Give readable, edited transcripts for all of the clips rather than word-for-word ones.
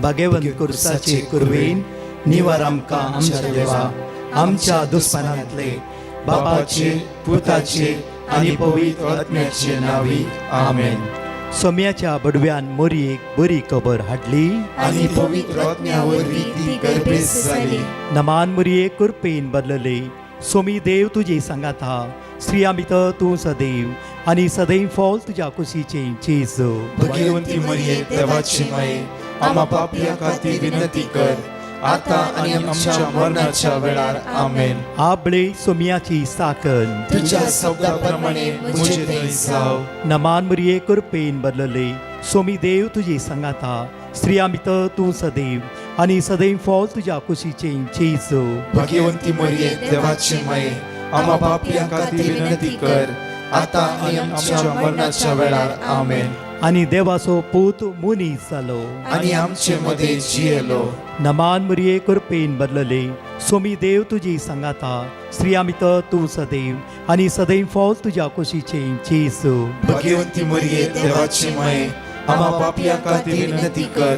भगवंत कुर्साचे कुरवेन निवार आमकां आमच्या देवा आमच्या दुस्मनांतले बापाचे पुताचे आनी पवित्र आत्म्याचे नावी आमेन. सोम्याच्या बडव्यान मोरयेक बरी खबर हाडली आनी पवित्र आत्म्या वरवीं ती गर्भेस जाली. नमान मोरये कुरपेन बदलले. सोमी देव तुजे सांगात हा. स्त्रिया भितर तूं सदैव आनी सदैव फॉल तुज्या कुशीचे चेज. भगवंती मरिये देवाची माये आम्हा पापियां खातीर विनंती कर आता आनी आमच्या मरणाच्या वेळार आमेन. आबळे सोम्याची साकन तुझ्या शब्दाप्रमाणे मुझे दय जाव. नमान मोरये कुरपेन बदलले. सोमी देव तुजे सांगात हा. स्त्रिया भितर तूं सदैव आनी सदैव फॉल तुज्या कुशीचे चेज. भगवंती मरिये देवाची माये आम्हा पापियां खातीर विनंती कर आता आनी आमच्या मरणाच्या वेळार आमेन. आनी देवाचो पूत मुनीस जालो आनी आमचे मदे जियेलो. नमान मोरये कुरपेन बदलले. सोमी देव तुजी सांगात हा. स्त्रिया भितर तूं सदैव आनी सदैव फॉल तुज्या कुशीचे चेज. भगवंती मरिये देवाची माये आम्हा पापियां खातीर विनंती कर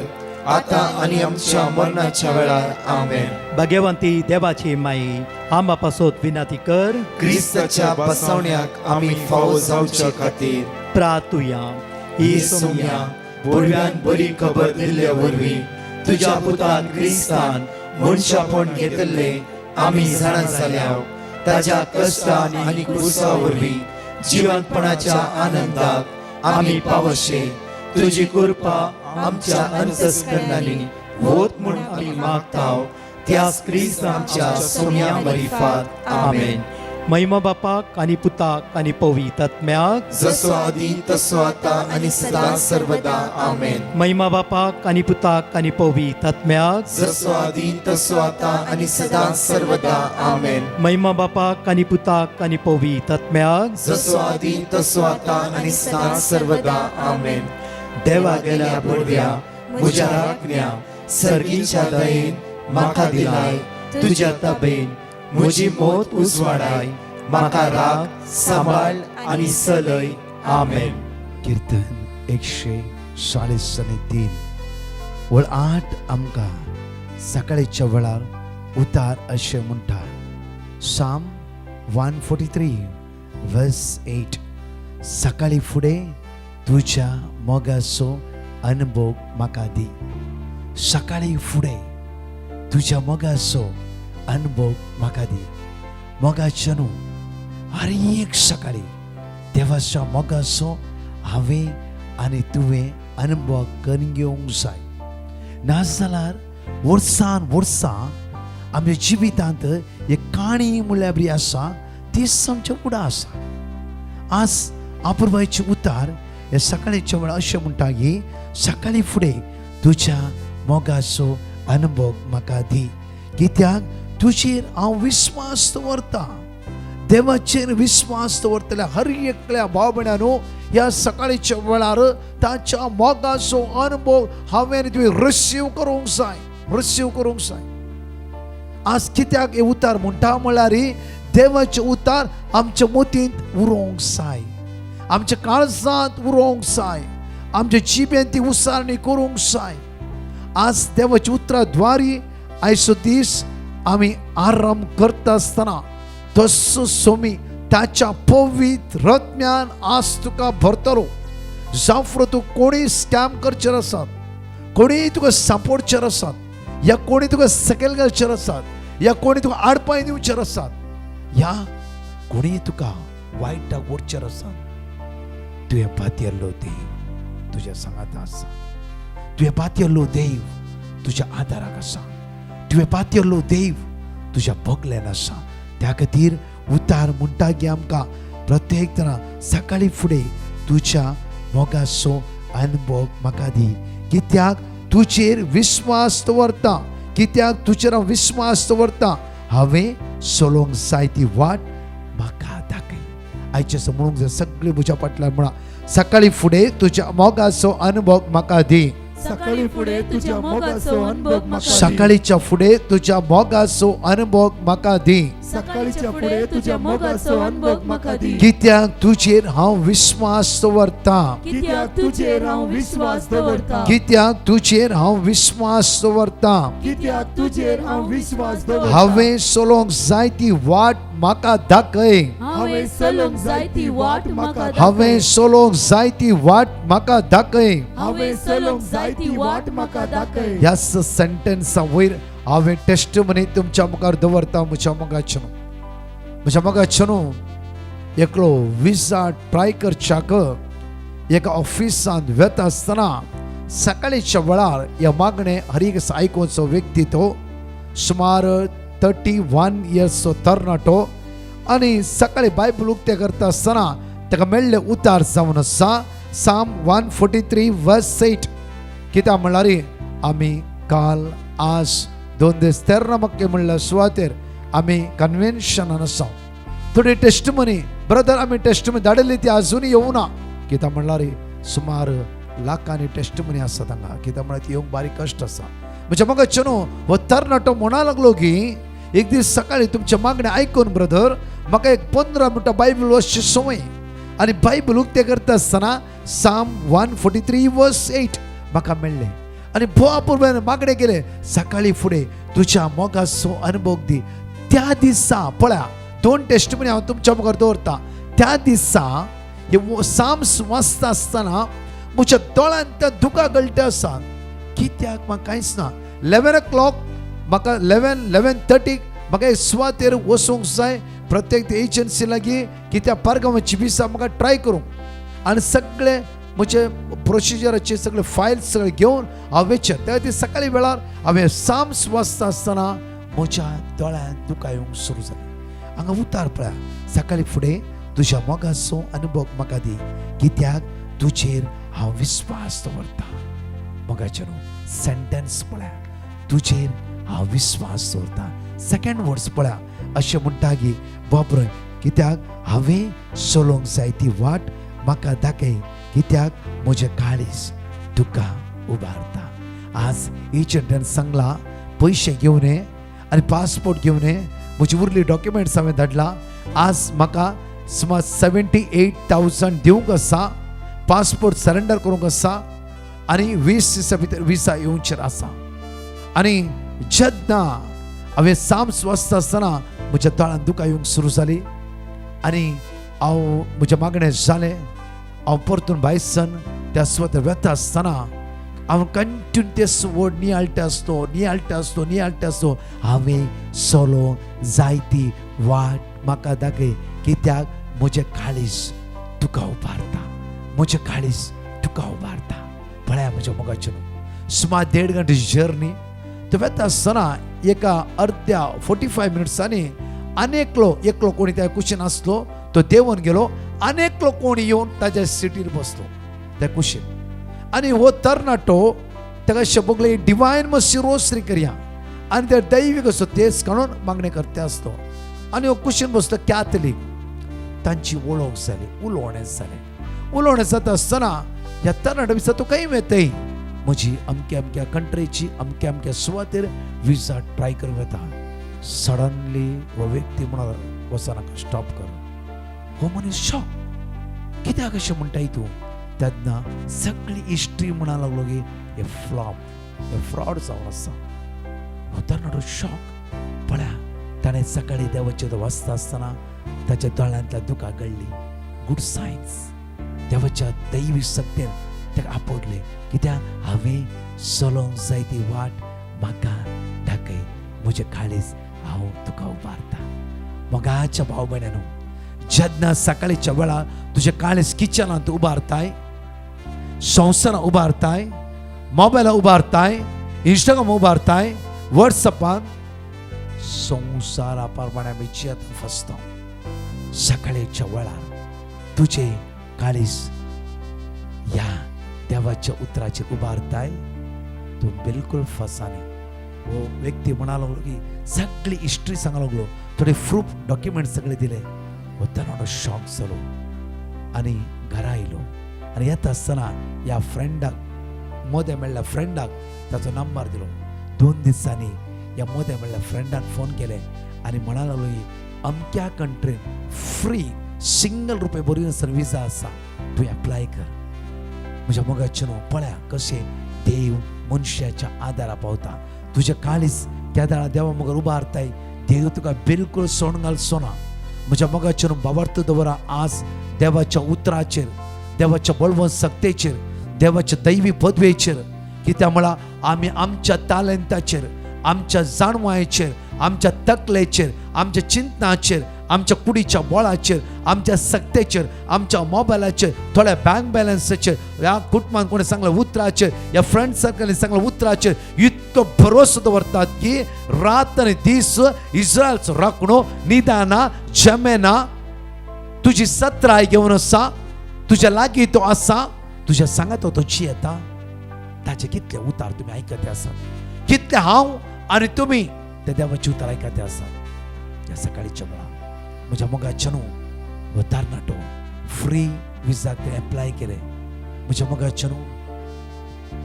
आता आनी आमच्या मरणाच्या वेळार आमेन. भगवंती देवाचे माये आम्हा पासत विनंती कर. क्रिस्ताच्या बसवण्याक आमी फावो जावच्या खातीर प्रार्थुया. ही सोम्या बडव्यान बरी खबर दिल्ल्या वरवीं तुज्या पुतान क्रिस्तान मनशापण घेतले आमी जाणा जाल्याव ताज्या कश्टान आनी क्रुसा वरवीं जिवंतपणाच्या आनंदाक आमी पावशे. तुजी कृपा आमच्या अंतस्करणांनी होत म्हूण आमी मागताव त्याच क्रिस्तांच्या सोम्या मरिफात आमेन. महिमा बापाक आनी पुताक आनी पवित्र आत्म्याक जसो आदी तसो आता आनी सदा सर्वदा आमेन. महिमा बापाक आनी पुताक आनी पवित्र आत्म्याक जसो आदी तसो आता आनी सदा सर्वदा आमेन. महिमा बापाक आनी पुताक आनी पवित्र आत्म्याक जसो आदी तसो आता आनी सदा सर्वदा आमेन. देवा गेल्या बडव्या म्हज्या राखण्या सर्गीच्या दयेन म्हाका दिलाय तुज्या तबेन म्हजी मोत उजवाडाय म्हाका राख सांबाळ आनी सलय आमेन. कीर्तन 143 वळ 8 आमकां सकाळीच्या वेळार उतार अशें म्हणटा. साम 143 वर्स 8 सकाळी फुडें तुज्या मोगाचो अनुभव म्हाका दी. सकाळी फुडें तुज्या मोगाचो अनुभव म्हाका दी. मोगाच्या न्हू हर एक सकाळी देवाच्या मोगाचो हांवें आनी तुवें अनुभव करून घेवंक जाय. नाजाल्यार वर्सान वर्सां आमच्या जिवितांत एक काणी म्हणल्यार बरी आसा ती आमच्या फुडें आसा. आज आपुरबायचे उतार हे सकाळीच्या वेळार अशें म्हणटा की सकाळी फुडें तुज्या मोगाचो अनुभव म्हाका दी. कित्याक तुजेर हांव विस्वास दवरता. देवाचेर विस्वास दवरतल्या हर एकल्या भाव भयणांनो ह्या सकाळीच्या वेळार ताच्या मोगाचो अनुभव हांवें तुवें रिसीव करूंक जाय. रिसीव करूंक जाय. आज कित्याक हे उतार म्हणटा म्हळ्यार देवाचे उतार आमच्या मोतींत उरोवंक जाय. आमच्या काळजांत उरोवंक जाय. आमच्या जिबेन ती उसारणी करूंक जाय. आज देवाच्या उतराद्वारी आयचो दीस आमी आराम करता आसतना तसो सोमी ताच्या पवित्र रत्म्यान आज तुका भरतलो. जावं तूं कोणी स्कॅम करचेर आसात, कोणी तुका सांपोडचेर आसात, या कोणी तुका सकयल घालचेर आसात, या कोणी तुका आडपाय दिवचेर आसात, या कोणी तुका वायटाक ओडचेर आसात, तुवें पातयल्लो देव तुज्या सांगात आसा. तुवें पातयल्लो देव तुज्या आदाराक आसा. तुवें पातयल्लो देव तुज्या बगल्यान आसा. त्या खातीर उतार म्हणटा की आमकां प्रत्येक जाणा सकाळी फुडें तुज्या मोगाचो अनुभव म्हाका दी. कित्याक तुजेर विस्वास दवरता. कित्याक तुजेर हांव विस्वास दवरता. हांवें चलोवंक जाय ती वाट म्हाका दाखय. आयचे म्हणूंक जाय सगळे म्हज्या फाटल्यान म्हणा सकाळी फुडें तुज्या मोगाचो अनुभव म्हाका दी. सकाळी पुढे तुझ्या मोगाचो अनुभव म्हाका दी. सकाळीच्या फुडें तुज्या मोगाचो अनुभव म्हाका दी. सकाळीच्या पुढे तुझ्या मोगाचो अनुभव म्हाका दी. कित्याक तुजेर हांव विश्वास दवरता. कित्याक तुजेर हांव विश्वास दवरता. कित्याक तुजेर हांव विश्वास दवरता. कित्याक तुजेर हांव विश्वास दवरता. हांवें चलोंक जाय ती वाट म्हाका दाखय. हांवें चलोंक जाय ती वाट म्हाका दाखय. हांवें चलोंक जाय ती वाट म्हाका दाखय. हांवें चलोंक जाय ती वाट म्हाका दाखय. ह्या सेंटेन्सा वयर हांवें टेस्टमनी तुमच्या मुखार दवरता. म्हज्या मोगाचेनो एकलो विजा ट्राय करच्याक एका ऑफिसांत वेता आसतना सकाळीच्या वेळार ह्या मागणें हरीक आयकोचो व्यक्ती तो सुमार 31 इयर्सचो तरणाटो आनी सकाळी बायबल उक्ते करता आसतना ताका मेळ्ळें उतार जावन आसा साम 143 वर्स 8. कित्याक म्हणल्यार आमी काल आज 2 दीस 13 म्हणल्या सुवातेर आमी कन्वेन्शनान आसा. थोडी टेस्टमनी ब्रदर आमी टेस्टमनी धाडिल्ली ती आजुनूय येवना. कित्याक म्हणल्यार सुमार लाखांनी टेस्टमनी आसा हांगा. कित्याक म्हळ्यार ती येवंक बारीक कश्ट आसा. म्हणजे म्हाका चनो हो तरणाटो म्हणा लागलो की एक दीस सकाळी तुमच्या मागणें आयकून ब्रदर म्हाका एक 15 मिनटां बायबल वाचची संवय आनी बायबल उक्ते करता आसतना साम 143 वर्स 8 म्हाका मेळ्ळें आनी भोवापूर्वेन मागणें केलें सकाळी फुडें तुज्या मोगाचो अनुभव दी. त्या दिसा पळया 2 टेस्टमनी हांव तुमच्या मुखार दवरता. त्या दिसा हे साम्स वाचता आसतना म्हज्या दोळ्यांत दुकां गळटा आसा. कित्याक म्हाका कांयच ना. 11 o'clock म्हाका 11:30 म्हाका एक सुवातेर वचूंक जाय प्रत्येक एजन्सी लागीं कित्याक पारगांवाची विसा म्हाका ट्राय करूंक आनी सगळे म्हजे प्रोसिजराचे सगळे फायल्स सगळे घेवन हांव वेचें. त्या ती सकाळी वेळार हांवें साम्स वाचता आसतना म्हज्या दोळ्यांत दुकां येवंक सुरू जालें. हांगा उतार पळया सकाळी फुडें तुज्या मोगाचो अनुभव म्हाका दी. कित्याक तुजेर हांव विश्वास दवरता. मोगाचेनो सेंटेन्स पळया तुजेर हांव विश्वास दवरता. सेकंड वर्ड्स पळया अशें म्हणटा की बाबरे कित्याक हांवें चलोंक जाय ती वाट म्हाका दाखय. कित्याक म्हजें काळीज तुका उबारता. आज एजंटान सांगला पयशे घेवन ये आनी पासपोर्ट घेवन ये. म्हजी उरली डॉक्युमेंट्स हांवें धाडला. आज म्हाका सुमार 78,000 दिवंक आसा. पासपोर्ट सरेंडर करूंक आसा आनी 20 दिसां भितर विसा येवचेर आसा. आनी जेन्ना हांवें साम्स वाचता आसतना म्हज्या दोळ्यांत दुकां येवंक सुरू जाली आनी हांव म्हजें मागणें जालें. हांव परतून भायर सन त्या सुवातेर वेता आसतना हांव कंटिन्यू तेच वर्ड नियाळटा आसतो हांवें चलो जाय ती वाट म्हाका दाखय. कित्याक म्हजें काळीज तुका उबारता. म्हजें काळीज तुका उबारता. पळया म्हज्या मोगाचेनो सुमार 1.5 घंटेची जर्नी. तो वेता आसतना एका अर्ध्या 45 मिनिट्सांनी एकलो कोणी त्या कुशीन आसलो. तो देंवन गेलो. एकलो कोणी येवन ताच्या सिटीर बसलो त्या कुशीन आनी हो तरणाटो ताका अशें बगले डिवायन मसी रोसरी करया आनी ते दैवीक असो तेच काडून मागणी करता आसलो. आनी हो कुशीन बसलो कॅथलीक. तांची वळख जाली. उलोवणें जाता आसतना ह्या तरणाट्या दिसा तो खंय वेतय म्हजी अमक्या कंट्रीची अमक्या सुवातेर विजा ट्राय करूंक येता. सडनली हो व्यक्ती म्हणून वचनाका स्टॉप कर. हो मनीस शॉक. कित्याक अशें म्हणटाय तूं. तेन्ना सगळी हिस्ट्री म्हणा लागलो की हे फ्रॉड जावन आसा. हो तरणाटो शॉक. पळया ताणें सकाळी देवाचें वाचता आसतना ताच्या दोळ्यांतल्या दुकां गळ्ळी. Good science. देवाच्या दैवी सत्तेन ताका आपडले. कित्याक हांवें चलोंक जाय ती वाट म्हाका दाखय. म्हजें काळीज हांव तुका उबारता. मोगाच्या भाव भयणानो जेन्ना सकाळीच्या वेळार तुजें काळीज किचनांत उबारताय, संवसारांत उबारताय, मोबायलांत उबारताय, इंस्टाग्राम उबारताय, वॉट्सॅपान संवसारा प्रमाणे आमी जियेत फसता. सकाळीच्या वेळार तुजें काळीज ह्या देवाच्या उतराचेर उबारताय तूं बिलकुल फसानी. हो व्यक्ती म्हणा लागलो की सगळी हिस्ट्री सांगूंक लागलो. थोडे प्रूफ डॉक्युमेंट सगळे दिले. हो तरणाटो शॉक जालो आनी घरा आयलो. आनी येता आसतना ह्या फ्रेंडाक मोद्या म्हणल्या फ्रेंडाक ताचो नंबर दिलो. 2 दिसांनी ह्या मोद्या म्हणल्या फ्रेंडान फोन केले आनी म्हणा लागलो की अमक्या कंट्रीन फ्री ₹1 भरून विजा आसा, तूं एप्लाय कर. म्हज्या मोगाचे न्हू पळया कशें देव मनशाच्या आदारा पावता. तुजें काळीज केदारा देवा मुखार उबारताय, देव तुका बिलकुल सोडून घालचो ना. म्हज्या मोगाचे न्हू बावर्त दवरा आज देवाच्या उतराचेर, देवाच्या बळवंत सक्तेचेर, देवाच्या दैवी पदवेचेर. कित्याक म्हळ्यार आमी आमच्या तालंताचेर, आमच्या जाणवायेचेर, आमच्या तकलेचेर, आमच्या चिंतनाचेर, आमच्या कुडीच्या बोळाचेर, आमच्या सक्तेचेर, आमच्या मोबायलाचेर, थोड्या बँक बॅलन्साचेर, ह्या कुटुंबान कोणी सांगलें उतराचेर, ह्या फ्रेंड सर्कलांनी सांगलें उतराचेर इतको भरोसो दवरतात की रात आनी दीस इस्रायलचो राखणो निदाना जमेना. तुजी सत्राय घेवन आसा, तुज्या लागीं तो आसा, तुज्या सांगात तो तुजी येता. ताचे कितले उतार तुमी आयकते आसात, कितले हांव आनी तुमी ते देवाचे उतार आयकते आसात. ह्या सकाळीच्या वेळा म्हज्या मोगाच्या न्हू हो तरणाटो फ्री विजाक ते एप्लाय केले. म्हज्या मोगाच्या न्हू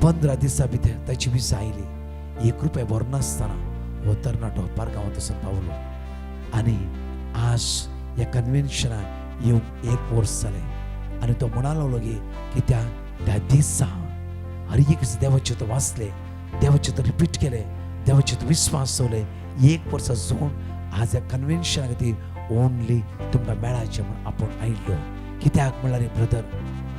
15 दिसां भितर ताची विजा आयली. ₹1 भरनासतना हो तरणाटो पारगांवांत वचून पावलो आनी आज ह्या कन्वेन्शनाक येवन 1 वर्स जालें. आनी तो म्हणा लागलो की कित्याक त्या दिसा हर एक देवाचे तो वाचले, देवाचे तो रिपीट केले, देवाचे तो विश्वास दवरले. 1 वर्स जावन आज ह्या कन्वेन्शना खातीर ओनली तुमकां मेळाचें म्हण आपूण आयिल्लो. कित्याक म्हणल्यार ब्रदर,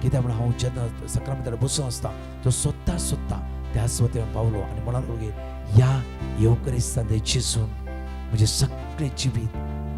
कित्याक म्हळ्यार हांव जेन्ना सक्रामेंतार बसून आसता तो सोदता त्या स्वतेन पावलो आनी म्हणा लागलो की ह्या येवकरिस्तान जेजून म्हजें सगळें जिवीत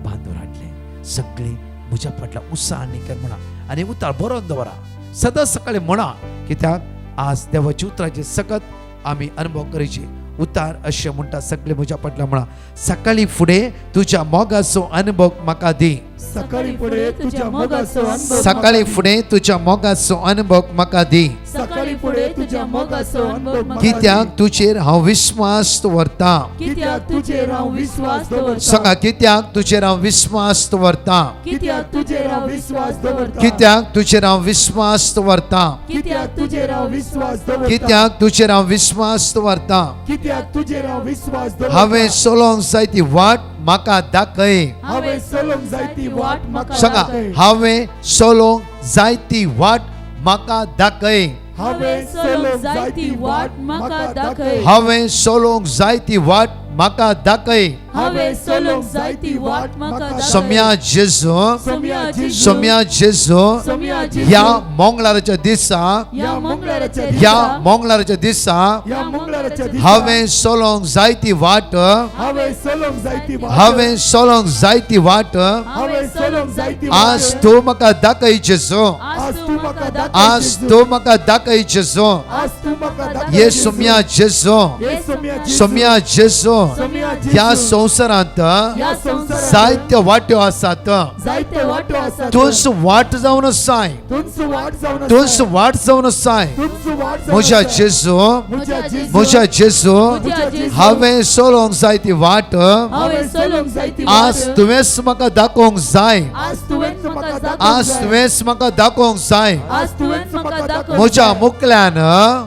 बांदून हाडलें, सगळीं म्हज्या फाटल्या उत्साहान कर म्हणा आनी उतार बरोवन दवरा. सदांच सकाळीं म्हणा, कित्याक आज देवाच्या उतराचे सगत आमी अनुभव करचे. उतार अशें म्हणटा सगळे म्हज्या फाटल्या म्हणा, सकाळी फुडें तुज्या मोगाचो अनुभव म्हाका दी. सकाळी फुडें तुज्या मोगाचो अनुभव, सकाळी फुडें तुज्या मोगाचो अनुभव म्हाका दी. सकाळी फुडें तुज्या मोगाचो अनुभव म्हाका दी. कित्याक तुजेर हांव विश्वास दवरता. कित्याक तुजेर हांव विश्वास दवरता. सांगा, कित्याक तुजेर हांव विश्वास दवरता. कित्याक तुजेर हांव विश्वास दवरता. कित्याक तुजेर हांव विश्वास दवरता. कित्याक तुजेर हांव विश्वास दवरता. कित्याक तुजेर हांव विश्वास दवरता. कित्याक तुजेर हांव विश्वास दवरता. हांवें चलोंक जाय ती वाट म्हाका दाखय. हांवें चलोंक जाय ती वाट म्हाका सांगा, दाखय. हांवें चलोंक जाय ती वाट म्हाका दाखय. हांवें चलोंक जाय ती वाट म्हाका दाखय. हांवें चलोंक जाय ती वाट म्हाका दाखय. हांवें चलोंक जाय ती वाट म्हाका दाखय. सोम्या जेजू, सोम्या जेजू, सोम्या जेजू, सोम्या जेजू, ह्या मंगळाराच्या दिसा, ह्या मंगळाराच्या ह्या दिसा, मंगळाराच्या दिसा ह्या मंगळाराच्या दिसा हांवें चलोंक जाय ती वाट, हांवें चलोंक जाय ती वाट, हांवें चलोंक जाय ती वाट हांवें चलोंक जाय ती आज वाट. तूं म्हाका दाखय जेजू. आज तूं म्हाका दाखय. आज तूं म्हाका दाखय जेजू. आज तूं म्हाका दाखय. ये सोम्या जेजू, हे सोम्या जेजू, सोम्या जेजू, सोम्या जेजू, ह्या संवसारांत ह्या संवसारांत जायत्यो वाट्यो आसात. जायते वाटो आसात. तूंच वाट जावन आसाय, तुमचो वाट जावन आसा. तूंच वाट जावन आसाय. तुमचो वाट जावन म्हज्या आसा. जेजू, म्हज्या जेजू, म्हज्या जेजू, म्हज्या जेजू, हांवें चलोंक जाय ती वाट हांवें चलोंक जाय ती आज वाट. तुवेंच म्हाका दाखोवंक जाय. आज तुवेंच म्हाका दाखोवंक आज जाय. तुवेंच म्हाका दाखोवंक जाय. आज तुवेंच म्हाका दाखोवंक म्हज्या जाय. मुखल्यान,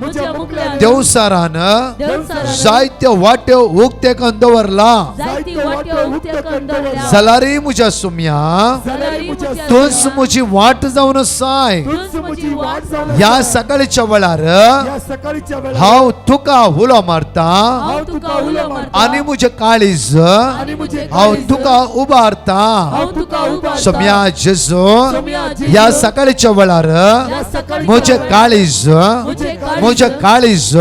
म्हज्या मुखल्यान देवसारान देवसारान जायत्यो वाट्यो उक्ते करून दवरला. जायती वाट्यो उक्त्या करून दवरल्या. जाल्यारय म्हज्या सुम्या जाल्यार म्हज्या तूंच म्हजी वाट जावन आसाय. तुंच म्हजी वाट जावन आसा. ह्या सकाळच्या वेळार ह्या सकाळच्या वेळार हांव तुका उलो मारता हांव तुका उलो मारता. आनी म्हजें काळीज आनी म्हजें हांव काळीज तुका उबारता. हांव तुका उबारता. सोम्या जेजू, सोम्या जेजू, ह्या सकाळच्या वेळार ह्या सकाळच्या म्हजें वेळार काळीज, म्हजें काळीज,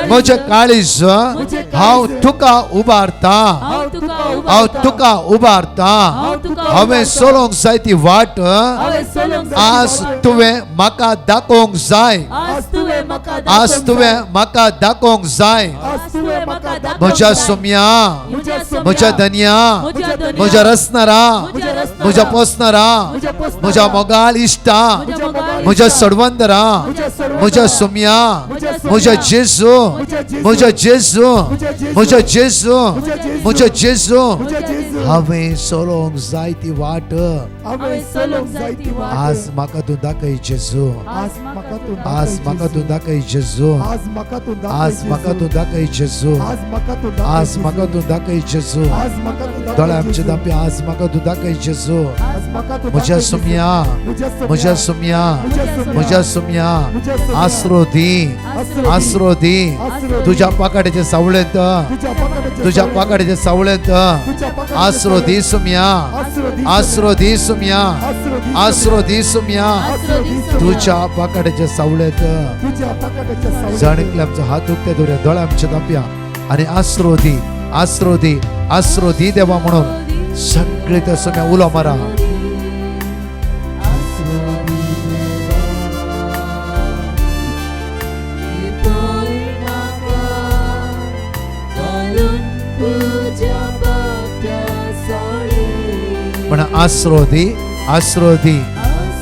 म्हजें काळीज हांव तुका उबारता. हांव तुका उबारता. हांव तुका उबारता. हांव तुका हांवें उबारता. चलोंक जाय ती वाट हांवें चलोंक जाय ती आज वाट. तुवें म्हाका दाखोवंक जाय. आज तुवें म्हाका आज दाखोवंक तुवें जाय. म्हाका दाखोवंक जाय. आज तुवें म्हाका दाखोवंक म्हज्या जाय. सोम्या, म्हज्या सोम्या, म्हज्या धन्या, म्हज्या धन्या, म्हज्या रसनारा, म्हज्या रसनारा, म्हज्या पोसनारा, म्हज्या पोसनारा, म्हज्या मोगाल इश्टा, म्हज्या मोगाल म्हज्या इश्टा, सडवंदरा, म्हज्या सडवंदरा, म्हज्या सोम्या, म्हज्या सोम्या, म्हज्या जेजू, म्हज्या जेजू, म्हज्या जेजू, म्हज्या जेजू, म्हज्या जेजू, म्हज्या जेजू, म्हज्या जेजू म्हज्या जेजू, हांवें सोलोंक जाय ती वाट हांवें चलोंक जाय ती वाट आज म्हाका तूं दाखय जेजू आज म्हाका तूं आज म्हाका तूं दाखय जेजू आज म्हाका तूं आज म्हाका तूं दाखय जेजू आज म्हाका तूं आज म्हाका तूं दाखय जेजू आज म्हाका तूं दोळे आमचे दापे आज म्हाका तूं दाखय जेजू आज म्हाका तूं म्हज्या सुम्या म्हज्या सुम्या म्हज्या सुम्या आसरो दी आसरो दी तुझ्या पाकाड्याच्या सावळेंत तुझ्या पाकाड्याच्या सावळेंत आसरो दी सुम्या आसरो दी सुम्या आसरो दी सुम्या तुझ्या पाकाड्याच्या सावळेंत जाणीकले आमचो हात उक्ते दवरया दोळे आमच्या दापया आनी आसरो दी आसरो दी आसरो दी देवा म्हणून सगळे त्या सुम्या उलो मारा पण आसरो दी आसरो दी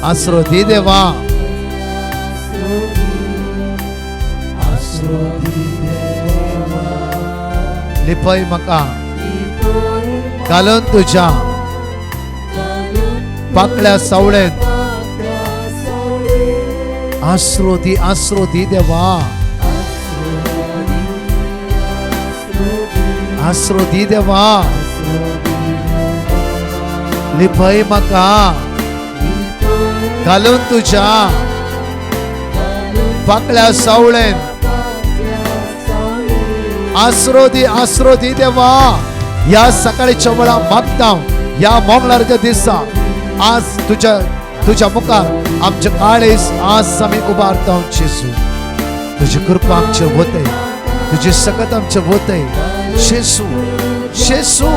आसरो दी देवा लिपय म्हाका घालून तुझ्या पाकळ्या सावळेंत आसरो दी देवा आसरो दी देवा लिपय म्हाका घालून तुझ्या पाकळ्या सावळेंत आसरो दी देवा या सकाळीच्या वेळा मागता या मंगळारच्या दिसा आज तुझ्या मुखार आमचे काळीस आज आमी उबारता जेजू तुझी कृपा आमचे होते तुझी सकत आमचे होते जेजू जेजू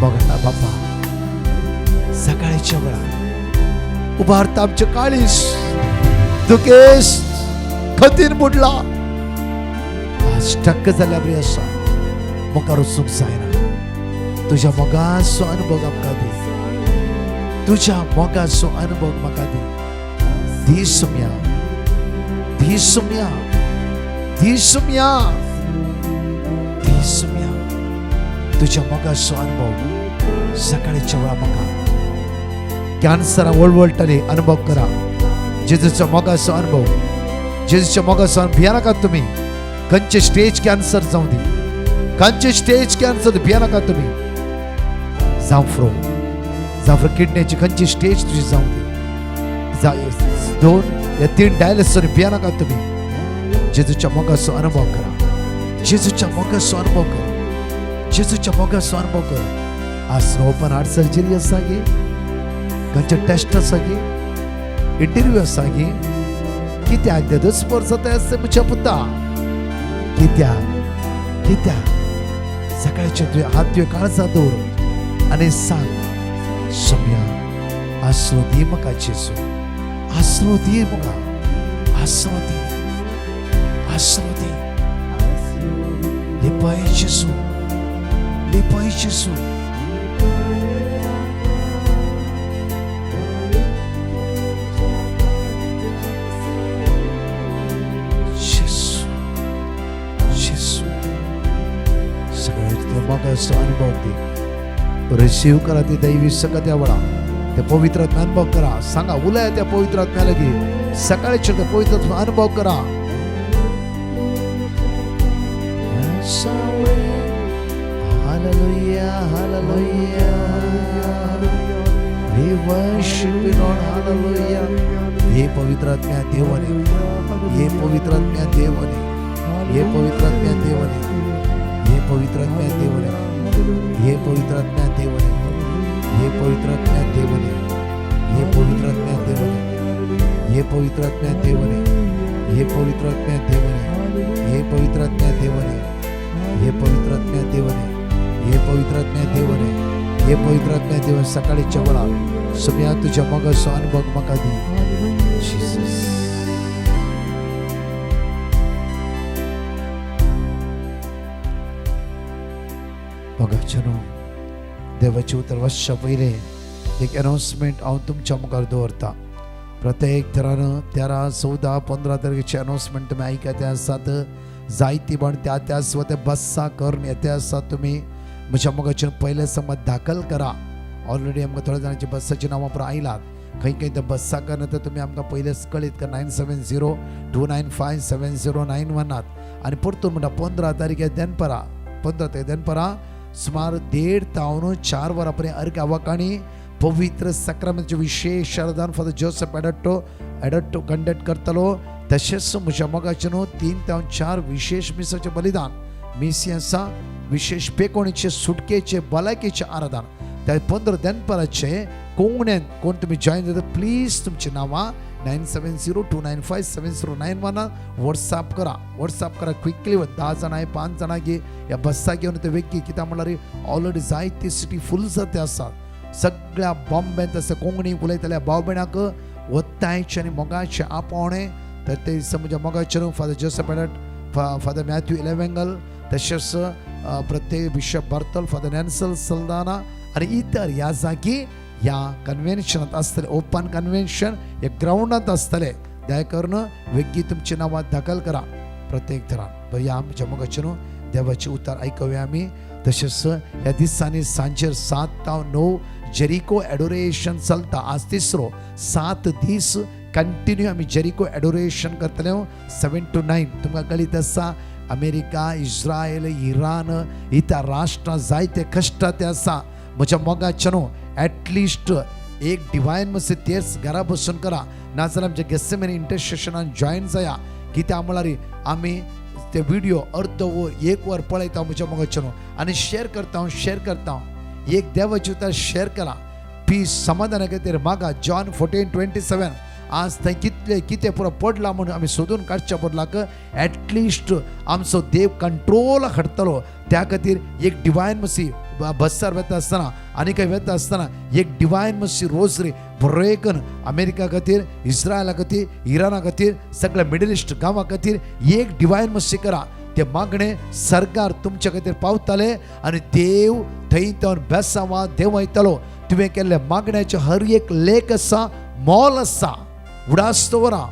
बघा बापा सकाळीच्या वेळा उबारता आमचे काळीस दुखेस खतीन बुडला आज टक्क जाल्या बरी आसा मुखार वचूंक जायना तुझ्या मोगाचो अनुभव आमकां दी तुझ्या मोगाचो अनुभव म्हाका दी सुम्या दी सुम्या दी सुम्या दी सुम्या तुझ्या मोगाचो अनुभव सकाळीच्या वेळा म्हाका कॅन्सरा वळवळटली अनुभव करा जेजूच्या मोगाचो अनुभव जेजूच्या मोगाचो भिया नाकात तुम्ही खंयचे स्टेज कॅन्सर जावं दी खंयचे स्टेज कॅन्सर भिया नाकात तुम्ही जावफ्रो किडनीची खंयची स्टेज तुझी जावं दी 2 या 3 डायलिसिस भिया नाकात तुम्ही जेजूच्या मोगाचो अनुभव करा जेजूच्या मोगाचो अनुभव कर जेजूच्या मोगाचो अनुभव कर आज ओपन हार्ट सर्जरी आसा गे खंयचे टेस्ट आसा गे इंटरव्यू आसा गे कित्याक देदूच स्पोर जाता आसता म्हज्या पुता कित्याक सकाळचे तुवें हात तुवें काळजांत दवर आनी सांग सुम्या आसरो दी म्हाका जेजू आसरो दी म्हाका आसरो दी लिपय जेजू लिपय जेजू मोगाचो अनुभव दी रिसीव करा ती दैवी सकत या वेळा त्या पवित्र आत्म्यान अनुभव करा सांगा उलया त्या पवित्र आत्म्या लागी सकाळचे त्या पवित्र आत्म्यान अनुभव करा hallelujah hallelujah we worship you Lord hallelujah हे पवित्र आत्म्या देवाने हे पवित्र आत्म्या देवाने हे पवित्र आत्म्या देवाने हे पवित्र आत्म्या देवाने हे पवित्र आत्म्या देवाने हे पवित्र आत्म्या देवाने हे पवित्र आत्म्या देवाने हे पवित्र आत्म्या देवाने हे पवित्र आत्म्या देवाने हे पवित्र आत्म्या देवाने हे पवित्र आत्म्या देवाने हे पवित्र आत्म्या देवाने हे पवित्र आत्म्या देवाने सकाळीच्या वेळा सुम्या तुझ्या मोगाचो अनुभव म्हाका दी जीसस देवाचे उतर वर्षा पयले एक अनाउन्समेंट हांव तुमच्या मुखार दवरता प्रत्येक 13, 14, 15 तारखेची अनाउन्समेंट तुमी आयकता आसात जायती पण त्या स्वतः बस्सा करून येते आसा तुम्ही म्हज्या मोगाच्यान पयले समज दाखल करा. ऑलरेडी आमकां थोड्या जाणांची बस्साची नांवां पण आयलात. खंय खंय ते बस्सा करना तर तुम्ही आमकां पयलेच कळीत कर 9702957091 आनी परतून म्हणटा 15 तारीख दनपरा 15 तारीख दनपरा सुमार 1.5 तावन 4 वरां पर्यंत अर्घ आवाकाणी पवित्र सक्रमेंटचे विशेष आराधन फादर जोसेफ एडट्टो कंडक्ट करतलो. तशेंच म्हज्या मोगाचें 3 ते 4 विशेष मिसाचें बलिदान मिसी आसा. विशेष पेकोणीचे सुटकेचे भलायकेचे आराधन त्या 15 दनपराचे कोंगण्यान कोण तुम्ही जॉईन जाता प्लीज तुमची नांवां 9702957091 व्हॉट्सअप करा क्विकली. 10 जाणां 5 जाणां घे ह्या बस्सा घेवन ते वेगळी कित्याक म्हणल्यार ऑलरेडी जायती सिटी फूल जाते आसात. सगळ्या बॉम्बेंत अशें कोंकणी उलयतल्या भाव भयणाक वत्तायचे आनी मोगाचे आपोवणे. तर ते दिसा म्हज्या मोगाचेर फादर जोसेफ एडट फादर मॅथ्यू इलेवेंगल तशेंच प्रत्येक बिशप बर्तल फादर नॅन्सल सल्दाना आनी इतर ह्या जागी ह्या कन्व्हेन्शनात आसतले. ओपन कन्व्हेन्शन हे ग्राउंडात आसतले. दया करून वेगळी तुमची नांवां दाखल करा प्रत्येक थरान. बरें या आमच्या मोगाचेर देवाचे उतार आयकूया आमी. तशेंच ह्या दिसांनी सांजेर 7 ते 9 जेरिको एडोरेशन चलता. आज तिसरो 7 दीस कंटिन्यू आमी जेरिको एडोरेशन करतले 7 to 9. तुमकां कळीत आसा अमेरिका इस्रायल इराण इतर राष्ट्रां जायते कश्ट ते आसा. म्हज्या मोगाचेर एटलिस्ट एक डिवायन मसी तेच घरा बसून करा नाजाल्यार आमच्या गेसेमेनी इंटरसेशनान जॉईन जाया. कित्याक म्हळ्यार आमी ते व्हिडिओ अर्द वर 1 वर पळयता म्हज्या मोगाचेर आनी शेअर करता. एक देवाची उतर शेअर करा. पीस समाधाना खातीर मागा. जॉन 14:27 आज थंय कितें पुरो पडला म्हणून आमी सोदून काडच्या बदलाक एटलिस्ट आमचो देव कंट्रोल हाडटलो. त्या खातीर एक डिवायन मसी बस्सार वेता आसतना आनी खंय वेता आसतना एक डिवायन मसी रोजरी बरोयकन अमेरिका खातीर इस्रायला खातीर इराणा खातीर सगळ्या मिडल इस्ट गांवां खातीर एक डिवायन मसी करा. ते मागणे सरकार तुमच्या खातीर पावतले आनी देव थंय बेसांवा देव वयतलो. तुवें केल्ले मागण्याचे हर एक लेख आसा मोल आसा उडास दवरा.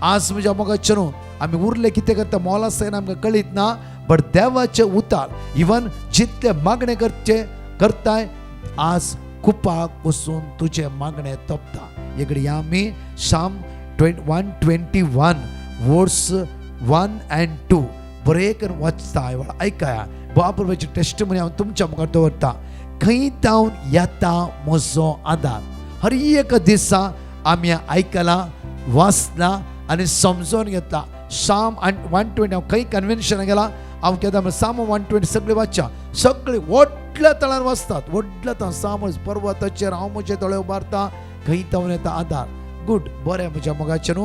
आज म्हज्या मोगाचेर आमी उरले कितें करता मोल आसा आमकां कळीत ना. बट देवाचे उतार इवन जितले मागणे करताय आज कुपाक वचून तुझे मागणे तपता. एकडी आमी साम 121 वर्स 1 and 2 बरें वाचताय ऐकाया. बापूची टेस्टिमनी हांव तुमच्या मुखार दवरता. खंय जावन येता म्हजो आदार. हर एक दिसा आमी आयकला वाचला आनी समजून घेतला. साम 120 हांव खंय कन्व्हेन्शनाक गेला हांव केदां साम 120 सगळीं वाचच्या सगळीं व्हडल्या तळ्यान वाचतात. व्हडल्या तळ साम पर्वताचेर हांव म्हजे दोळे उबारता खंय जावन येता आदार. गूड बरें म्हज्या मोगाचेर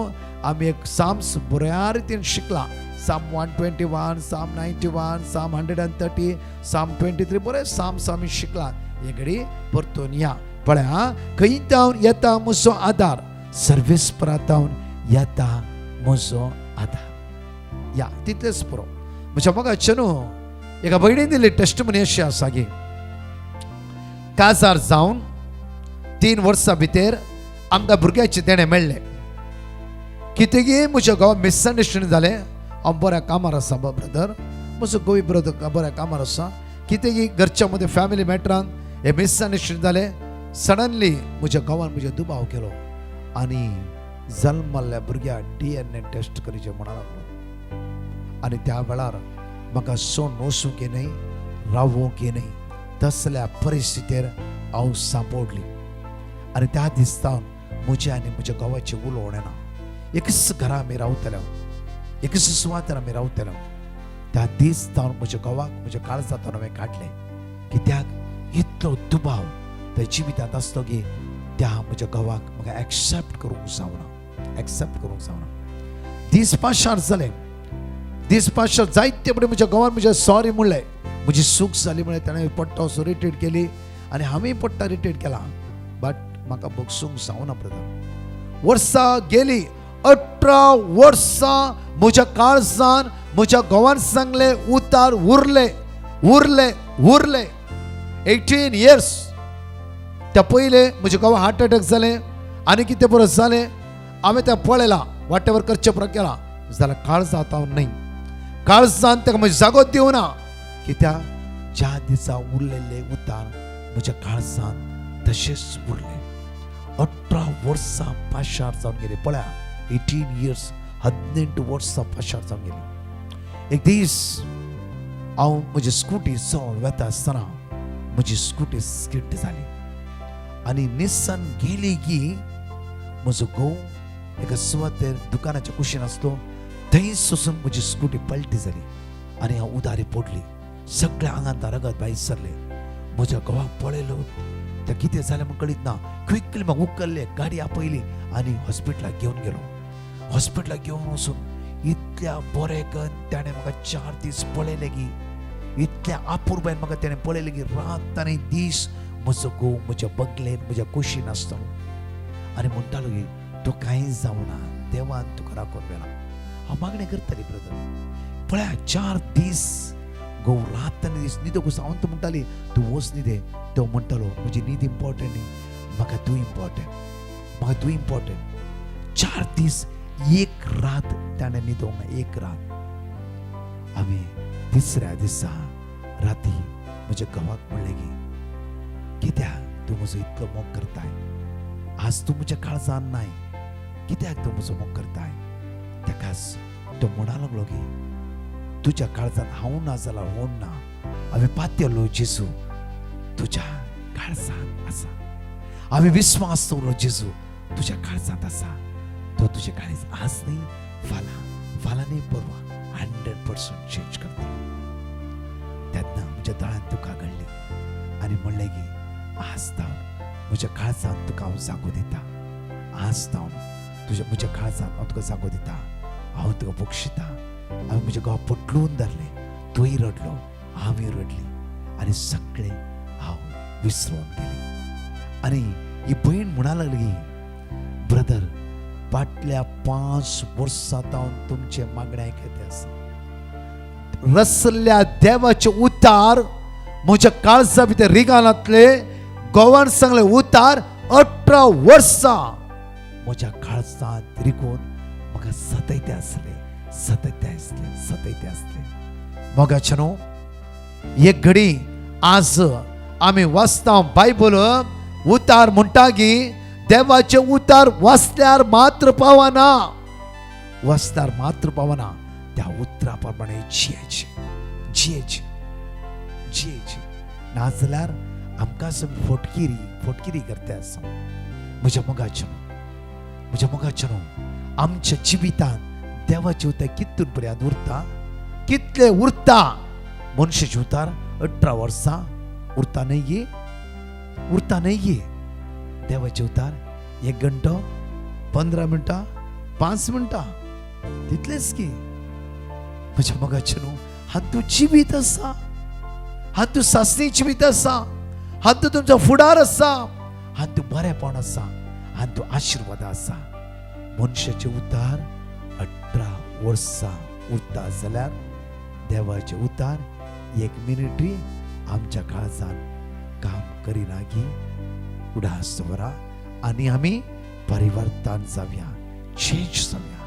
आमी एक साम्स बऱ्या रितीन शिकला. साम 121 साम 91 साम 130 साम 23 बरें साम्स आमी शिकला. हे घडी परतून या पळया. खंय जावन येता म्हजो आदार सर्वीस परातावन येता म्हजो आदार. या तितलेच पुरो. म्हज्या मोगाचेर एका भयणीन दिल्ली टेस्टिमनी अशी आसा की काजार जावन 3 वर्सां भितर आमकां भुरग्याचे देणे मेळ्ळे. कितेंगी म्हज्या गांवांत मिसअंडरस्टँडींग जालें. हांव बऱ्या कामार आसा ब्रदर म्हजो गोंय ब्रदर बऱ्या कामार आसा. कितेंगी घरच्या मदीं फॅमिली मॅटरान हे मिसअंडरस्टँडींग जालें. सडनली म्हज्या गांवांत म्हजे दुबाव केलो आनी जल्मल्ल्या भुरग्याक DNA टेस्ट करीचे म्हणा लागलो. आनी त्या वेळार म्हाका सोन वचूंक न्हय रावूंक न्हय तसल्या परिस्थितीर हांव सांपडली. आनी त्या दिसतावन म्हजे आनी म्हज्या गांवाचें उलोवणें ना. एकच घरा आमी रावतले एकच सुवातेर आमी रावतले. त्या दीस जावन म्हज्या गांवाक म्हज्या काळजांतून हांवें काडलें. कित्याक इतलो दुबाव त्या जिवितांत आसलो की त्या म्हज्या गांवाक म्हाका एक्सेप्ट करूंक जावना. दीस पाशार जालें. दीस पाशार जायते बरें म्हज्या गांवांत म्हज्या सॉरी म्हणलें. म्हजी सूख जाली म्हळ्यार ताणें पट्टा वचून रिट्रीट केली आनी हांवें पट्टा रिट्रीट केला. बट म्हाका बगसूंक जावना ब्रदर. वर्सां गेली 18 वर्सां म्हज्या काळजान म्हज्या गांवान सांगले उतार उरले 18 years. त्या पयले म्हज्या गांवांत हार्ट अटॅक जालें आनी कितें बरें जालें हांवें तें पळयलां. वाटेवर करचें बरें केलां जाल्यार काळजांत हांव न्हय. काळजांत ताका म्हजी जागो दिवना कित्याक ज्या दिसा उरलेले उतार म्हज्या काळजांत तशेंच उरले. 18 वर्सां पाशार जावन गेली. पळया 18 years 18 वर्सां पाशार जावन गेली. एक दीस हांव म्हजी स्कूटी चोड वेता आसतना म्हजी स्कूटी स्किड जाली आनी निस्सान गेली की म्हजो घोव एका सुवातेर दुकानाच्या कुशीन आसलो थंय सोसून म्हजी स्कूटी पलटी जाली आनी हांव उदारी पडली. सगळ्या आंगांत रगत भायर सरले. म्हज्या घोवाक पळयलो तें कितें जालें म्हूण कळीत ना. क्विकली म्हाका उखल्ले, गाडी आपयली आनी हॉस्पिटलाक घेवन गेलो. हॉस्पिटलाक घेवन वचून इतल्या बरेकन ताणें म्हाका 4 दीस पळयले की इतल्या आपुरबायेन म्हाका ताणें पळयलें की रात आनी दीस म्हजो घोव म्हज्या बगलेन म्हज्या कुशीन आसतलो आनी म्हणटालो की तूं कांयच जावना, देवान तुका राखून व्हेला. हांव मागणें करतली ब्रदर. पळया 4 दीस घोव रात आनी दीस न्हिदो कसो. हांव तो म्हणटाली तूं वच न्हिदे. तो म्हणटालो म्हजी न्हीद इम्पॉर्टंट न्ही, म्हाका तूं इम्पॉर्टंट, म्हाका तूं इम्पॉर्टंट. 4 दीस एक रात ताणें न्हिदोंक ना. एक रात. आमी तिसऱ्या दिसा राती म्हज्या घोवाक म्हणलें की कित्याक तूं म्हजो इतलो मोग करताय? आज तूं म्हज्या काळजान नाय, कित्याक तूं म्हजो मोग करताय? ताकाच तो म्हणा लागलो की तुज्या काळजान हांव ना जाल्यार होण ना. हांवें पातयलो जेजू तुज्या काळजांत आसा. हांवें विस्वास दवरलो जेजू तुज्या काळजांत आसा. तो तुजें काळीज आज न्ही फाल्यां न्ही परवा 100% चेंज करता. तेन्ना म्हज्या दोळ्यांत तुका घडली आनी म्हणलें की आज जावन म्हज्या काळजांत तुका हांव जागो दिता. आज जावन म्हज्या काळजांत हांव तुका जागो दिता. हांव तुका बक्षिता. हांवें म्हज्या घोवा पटलून धरले. तूंय रडलो, हांवूय रडली आनी सगळें हांव विसरून गेली. आनी ही भयण म्हणा लागली की ब्रदर फाटल्या 5 वर्सां हांव तुमचे मागणे आयकते आसा. रसल्या देवाचे उतार म्हज्या काळजा भितर रिगालांतले घोवान सांगले उतार 18 वर्सां म्हज्या काळजांत रिगून म्हाका सतयते आसले. मोगाचे न्हू. एक घडी आज आमी वाचता बायबल उतार म्हणटा की देवाचे उतार वाचल्यार मात्र पावना. वाचल्यार मात्र पावना. त्या उतरा प्रमाणे जियेची नाजाल्यार आमकां फोटकिरी करता आसा. म्हज्या मोगाचे न्हू. आमच्या जिवितांत देवाचे उतार कितून पर्यंत उरता, कितले उरता. मनशाचे उतार 18 वर्सां उरता न्ही. देवाचे उतार 1 घंटो 15 मिनटां 5 मिनटां तितलेच की. म्हज्या मोगाचे न्हू. हातूंत जिवीत आसा, हातूंत सासणी जिवीत आसा, हातूंत तुमचो फुडार आसा, हातूंत बरेपण आसा, हातूंत आशिर्वाद आसा. मनशाचे उतार 18 वर्सां उरता जाल्यार देवाचे उतार 1 मिनिटूय आमच्या काळजान काम करिना की उडास दवरा आनी आमी परिवर्तन जावया, चेंज जावया,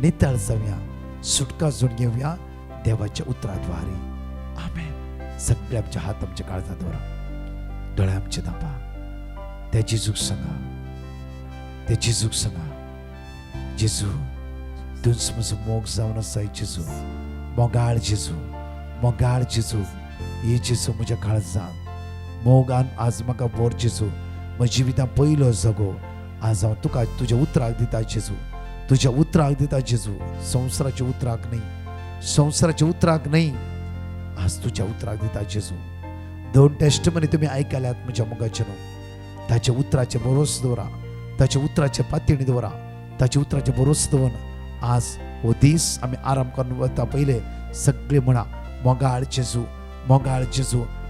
नितळ जावया, सुटका जोड घेवया देवाच्या उतराद्वारे. आमेन. सगळे आमचे हात आमच्या काळजात दवरा. दोळे आमचे दापा. त्या जेजूक सांगा जेजू तुझ म्हजो मोग जावन आसा. जेजू मोगाळ जेजू हे जेजू म्हज्या काळजांत मोगान आज म्हाका बोर जेजू म्हज्या जिवितांत पयलो जगो आज हांव तुका तुज्या उतराक दिता जेजू. तुज्या उतराक दिता जेजू. संवसाराच्या उतराक न्ही आज तुज्या उतराक दिता जेजू. 2 टेस्टमनी तुमी आयकल्यात म्हज्या मोगाचे न्हू. ताच्या उतराचे भरोस दवरा. ताच्या उतराचे पातयणी दवरा. ताच्या उतराचे भरोस दवरून आज हो दीस आमी आराम करून वता पयले सगळे म्हणा मोगाळ जेजू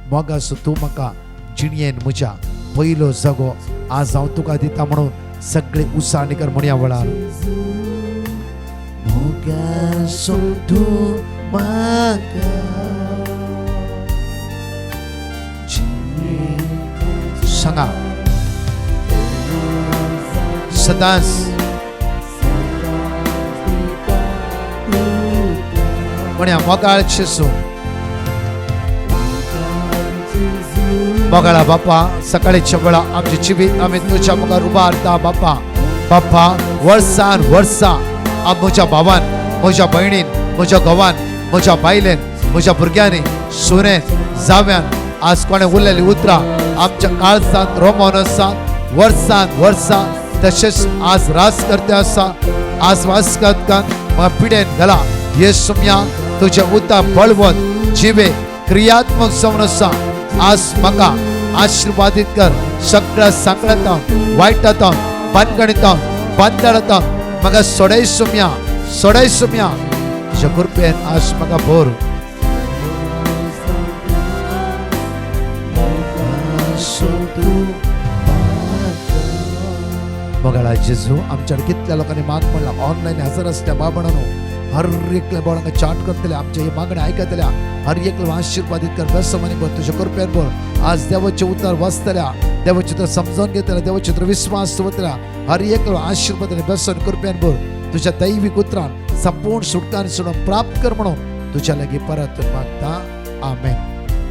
मोगासो तूं म्हाका जिणयेन म्हज्या पयलो जगो आज हांव तुका दिता म्हणून सगळे उसाणीकर म्हणया वेळार मोगासो तूं म्हाका सांगा सदांच म्हणया मोगाळ जेजू मोगाळा बापा सकाळीच्या वेळा आमची जिवीत आम्ही तुझ्या मुखार उबारता बापा बापा वर्सान वर्सा म्हज्या भावान म्हज्या भयणीन म्हज्या घोवान म्हज्या बायलेन म्हज्या भुरग्यांनी सुनेन जाव्यान आज कोणे उरलेली उतरां आमच्या काळजांत रोमोन आसा वर्सान वर्सा तशेंच आज रास करते आसा आज वास म्हाका पिडेन घाला येसुम्या तुझे उतर बळवंत जिवे क्रियात्मक जावन आसा आज म्हाका आशीर्वादित कर सगळ्या सांकडांत वायटांत बानगणितांत बांदडांत म्हाका सोडय सुम्या तुझ्या कृपेन आज म्हाका भर मोगाळा जेजू आमच्या कितल्या लोकांनी माग म्हणला ऑनलाईन हजर असल्या बाबणानो हर एकल्या बोळांक चाट करतले आमच्या ही मागणी ऐकतल्या हर एकला आशीर्वादित कर बेसमानी बोल तुझ्या कृपेन बोल आज देवाचे उतार वाचतल्या देवाचे तर समजून घेतल्या देवाचे तर विश्वास दवरतल्या हर एकला आशीर्वाद बेसन कृपेन बोल तुझ्या दैविक उतरान संपूर्ण सुटकान सोडून प्राप्त कर म्हणून तुझ्या लागी परत मागता आमेन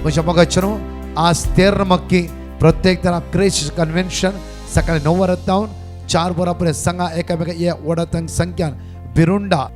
म्हज्या मोगाचेनो आज 13 मक्की प्रत्येक तरा क्रिस्ट कन्व्हेन्शन सकाळी 9 वरां 4 वरांपर्यंत सांगा एकामेका या वडातंक संख्यान बिरुंडा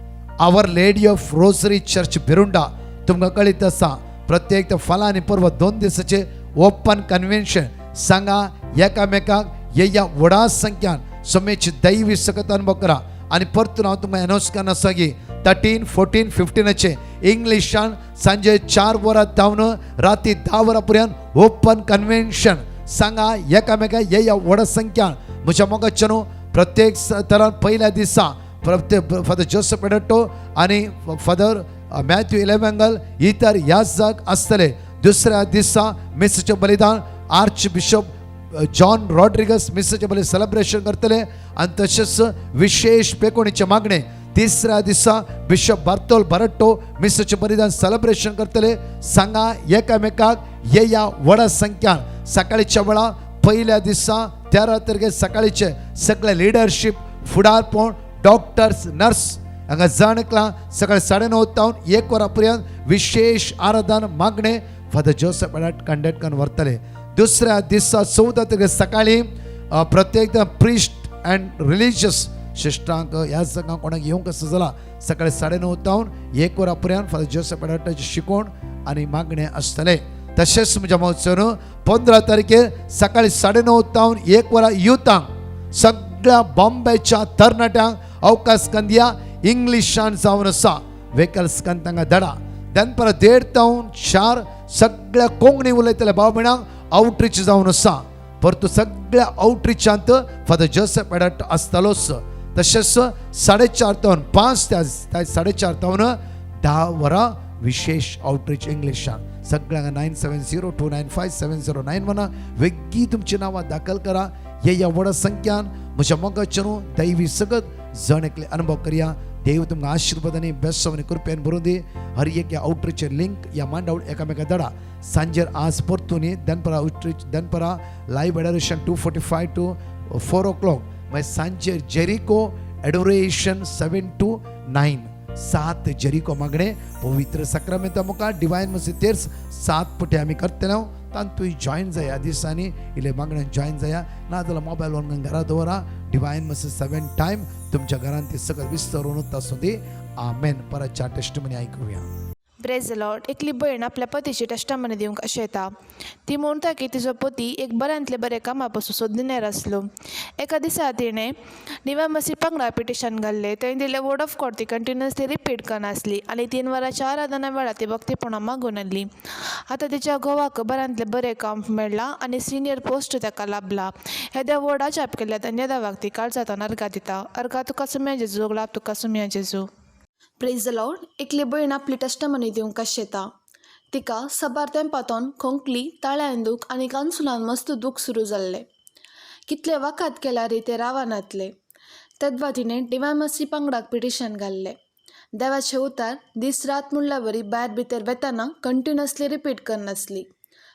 आवर लेडी ऑफ रोजरी चर्च बिरुंडा तुमकां कळीत आसा प्रत्येक फलानी पर्व 2 दिसाचे ओपन कन्व्हेन्शन सांगा एकामेकाक या वडा संख्यान समेची दैवी सकत अनुभव करा आणि परतून हांव तुमकां अनाउन्स करना आसा की 13, 14, 15 इंग्लिशान सांजे 4 वरां जावन राती 10 वरां पर्यंत ओपन कन्व्हेन्शन सांगा एकामेका या वडा संख्यान म्हज्या मोगाचेनो प्रत्येक तरान पहिल्या दिसा फादर जोसेफ एडटो आणि फादर मॅथ्यू इलेवेंगल इतर याजक असतले दुसऱ्या दिसा मिसेचे बलिदान आर्च बिशप जॉन रॉड्रिगस मिसेचे बली सेलिब्रेशन करतले आणि तसेच विशेष पेकोणीचे मागणे तिसऱ्या दिसा बिशप बार्तोल बरट्टो मिसेचे बलिदान सेलिब्रेशन करतले सांगा एकामेकाक या वडा संख्यान सकाळीच्या वेळा पहिल्या दिसा 13 तारखे सकाळीचे सगळे लिडरशिप फुडारपण डॉक्टर्स नर्स हांगा जाणकला सकाळी 9:30 तावन 1 वरांपर्यंत विशेष आराधन मागणे फादर जोसेफ एडट कंडक्ट करून व्हरतले दुसऱ्या दिसा 14 तारखे सकाळी प्रत्येक प्रिस्ट अँड रिलिजियस शिश्टांक ह्या सगळ्यांक कोणाक येवंक आसा जाल्यार सकाळी 9:30 तावन 1 वरांपर्यंत फादर जोसेफ एडटाची शिकवण आनी मागणे आसतले तशेंच म्हज्या महोत्सवान 15 तारखेर सकाळी 9:30 तावन 1 वरां युथांक सगळ्या बॉम्बेच्या तरणाट्यांक अवकाश कंदिया इंग्लिशान जावन आसा वेकल्स कन तांकां धडा दनपारां 1:30 तावन 4 सगळ्या कोंकणी उलयतल्या भाव भयणांक आउटरीच जावन आसा परतू सगळ्या आउटरीचांत फादर जोसेफ एडट आसतलोच तशेंच 4:30 तावन 5 ते 4:30 तावन 10 वरां विशेष आउटरीच इंग्लिशान सगळ्यांक 9702957091 वेगळी तुमची नांवां दाखल करा या वडा संख्यान म्हज्या मोगाचेनो दैवी सगत जण एकले अनुभव करया देव तुमकां आशिर्वादांनी बेसवनी कृपेन भरून दी हर एक या आउटरीचेर लिंक या मांडावळ एकामेका धाडा सांजेर आज परतून दनपरा outreach दनपरा live adoration 2:45 to 4 o'clock मागीर सांजेर जेरिको एडोरेशन 7 to 9 7 जेरिको मागणे पवित्र सक्रामेंता मुखार डिवायन मसी तेर्स 7 पुटे आमी करतले तांत तुवें जॉयन जाया दिसांनी इले मागण्यान जॉयन जाया नाजाल्यार मोबायल व्हरून घरा दवरा डिवायन मसी 7 टायम तुमच्या घरांत ती सगळं विस्तरून आसूं दी आमेन परतच्या टेस्टमनी आयकुया प्रेज द लॉर्ड. एकली भयण आपल्या पतीची टेस्टामनी दिवंक अशें येता. ती म्हणटा की तिचो पती एक बऱ्यांतले बरे कामा पासून सोदनेर आसलो. एका दिसा तिणें निवा मसी पंगडा पिटिशन घाल्लें. थंय दिले वर्ड ऑफ गॉड ती कंटिन्युअसली रिपीट करनासली आनी 3 वरांच्या आराधना वेळार ती भक्तीपणां मागून आसली. आतां तिच्या घोवाक बऱ्यांतले बरें काम मेळ्ळां आनी सिनियर पोस्ट ताका लाभला. हे देव वर्डा जाप केल्या धन्यदेवाक ती काळजांतल्यान अर्घा दिता. अर्घा तुका सुम्या जेजू, लाभ तुका सुम्या जेजू. Praise the Lord. एकली भयण आपली टेस्टामनी दिवंक कशें येता. तिका सबार तेंपातून खोंकली, ताळ्यान दूख आनी कांसुलान मस्त दूख सुरू जाल्लें. कितले वखद केल्यार ते रावनातले. तेदवा तिणें डिवायन मसी पंगडाक पिटिशन घाल्लें. देवाचें उतार दीस रात म्हणल्या वरी भायर भितर वेतना कंटिन्युअसली रिपीट करनासली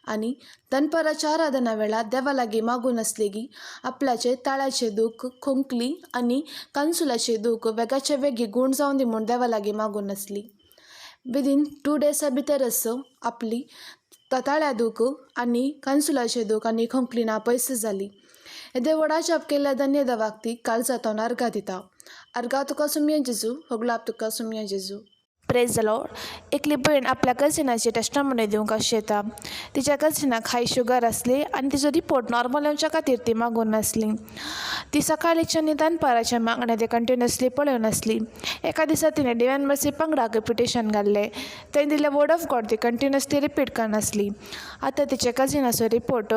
आनी दनपाराच्या आराधना वेळार देवा लागीं मागून आसली की आपल्याचे ताळ्याचे दूख, खोंकली आनी कांसुलाचे दूख वेगाचे वेगी गूण जावन दी म्हूण देवा लागीं मागून आसली. विदीन 2 डेसा भितरच आपली ताळ्या दूख आणि कन्सुलाचे दूख आणि खोंकलीना पयस जाली. येदे व्हडा जप केल्या धन्य देवाक ती काल जातावन अर्घा दिता. अर्घा तुका सुमया जेजू, होगलाप तुका सुमया जेजू. Praise the Lord. एकली भयण आपल्या कजिनाची टेस्टामनी दिवंक अशी येता. तिच्या कजिनाक हाय शुगर आसली आनी तिचो रिपोर्ट नॉर्मल येवच्या खातीर ती मागून नासली. ती सकाळीच्या निदानपाराच्या मागण्या ती कंटिन्युअसली पळयोवन नासली. एका दिसा तिणें डिवायन मर्सी पंगडाक रिपिटेशन घाल्लें. तें दिल्लें वर्ड ऑफ गॉड ती कंटिन्युअसली रिपीट करनासली. आतां तिच्या कजिनाचो रिपोर्ट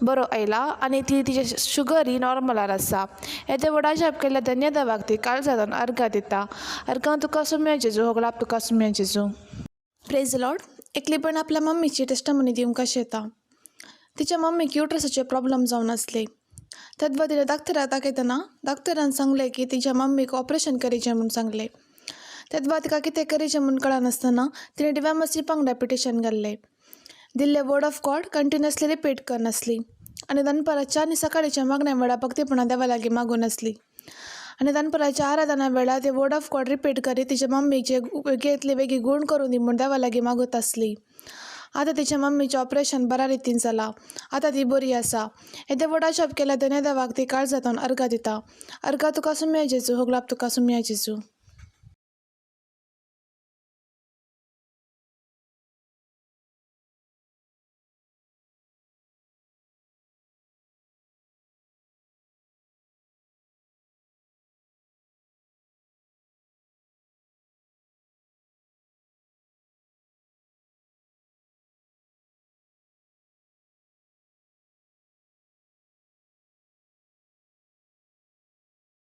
बरो आयला आनी ती तिचे शुगरय नॉर्मलार आसा. येदे व्हडा जप केल्या धन्य देवाक ती काळ जातावन अर्घा दिता. अर्घां तुका सुमया जेजू, होगलाप तुका सुमया जेजू. Praise the Lord. एकली भयण आपल्या मम्मीची टेस्टामनी दिवंक अशी येता. तिच्या मम्मीक युट्रसाचे प्रॉब्लेम जावन आसले. तेदवा तिणें डाक्टराक दाखयतना डाक्टरान सांगलें की तिच्या मम्मीक ऑपरेशन करचें म्हूण सांगलें. तेदवा तिका कितें करचें म्हूण कळनासतना तिणें डिवायन मर्सी पंगडा पिटिशन घाल्लें. दिल्ले word of God continuously repeat करनासली आनी दनपाराच्या आनी सकाळीच्या मागण्या वेळा भक्तीपणां देवा लागीं मागून नासली. आनी दनपाराच्या आराधना वेळा ते वर्ड ऑफ गॉड रिपीट करीत तिच्या मम्मीक जे वेगळेंतले वेगळी गूण करून दी म्हूण देवा लागीं मागत आसली. आतां तिच्या मम्मीचें ऑपरेशन बऱ्या रितीन जालां. आतां ती बरी आसा. येदे व्हडा जप केल्या धन्य देवाक ती काळ जातावन अर्घा दिता. अर्घा तुका सुमया जेजू, होगलाप तुका सुमया जेजू.